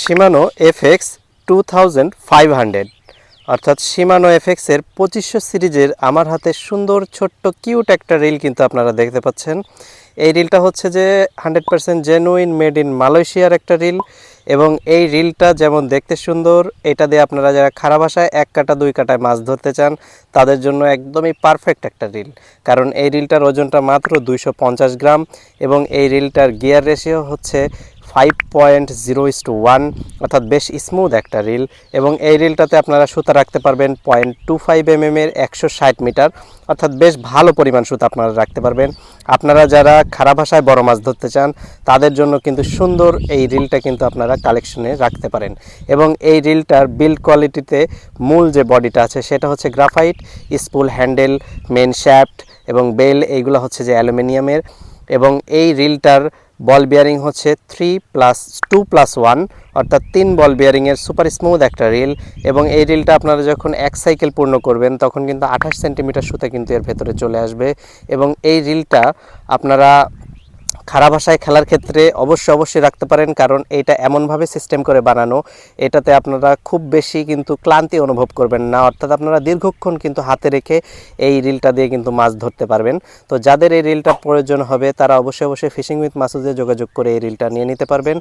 শিমানো FX 2500 অর্থাৎ শিমানো এফএক্সের 2500 সিরিজের আমার হাতে সুন্দর ছোট্ট কিউট একটা রিল কিন্তু আপনারা দেখতে পাচ্ছেন। এই রিলটা হচ্ছে যে 100% জেনুইন মেড ইন মালয়েশিয়ার একটা রিল এবং এই রিলটা যেমন দেখতে সুন্দর, এটা দিয়ে আপনারা যারা খারাপ ভাষায় 1 কাটা 2 কাটায় মাছ ধরতে চান তাদের জন্য একদমই পারফেক্ট একটা রিল। কারণ এই রিলটার ওজনটা মাত্র 250 গ্রাম এবং এই রিলটার গিয়ার রেশিও হচ্ছে 5.0:1, অর্থাৎ বেশ স্মুথ একটা রিল। এবং এই রিলটাতে আপনারা সুতা রাখতে পারবেন 0.25 mm এর 160 মিটার, অর্থাৎ বেশ ভালো পরিমাণ সুতা আপনারা রাখতে পারবেন। আপনারা যারা খারাপ ভাষায় বড় মাছ ধরতে চান তাদের জন্য কিন্তু সুন্দর এই রিলটা কিন্তু আপনারা কালেকশনে রাখতে পারেন। এবং এই রিলটার বিল্ড কোয়ালিটিতে মূল যে বডিটা আছে সেটা হচ্ছে graphite, spool handle, main shaft এবং বেল এইগুলো হচ্ছে যে অ্যালুমিনিয়ামের। এবং এই রিলটার বল বিয়ারিং হচ্ছে 3+2+1, অর্থাৎ 3 বল বিয়ারিংয়ের সুপার স্মুথ একটা রিল। এবং এই রিলটা আপনারা যখন 1 সাইকেল পূর্ণ করবেন তখন কিন্তু 28 সেন্টিমিটার সুতা কিন্তু এর ভেতরে চলে আসবে। এবং এই রিলটা আপনারা খারাপ ভাষায় খেলার ক্ষেত্রে অবশ্যই রাখতে পারেন, কারণ এটা এমনভাবে সিস্টেম করে বানানো, এটাতে আপনারা খুব বেশি কিন্তু ক্লান্তি অনুভব করবেন না, অর্থাৎ আপনারা দীর্ঘক্ষণ কিন্তু হাতে রেখে এই রিলটা দিয়ে কিন্তু মাছ ধরতে পারবেন। তো যাদের এই রিলটা প্রয়োজন হবে তারা অবশ্যই ফিশিং উইথ মাসুদে যোগাযোগ করে এই রিলটা নিয়ে নিতে পারবেন।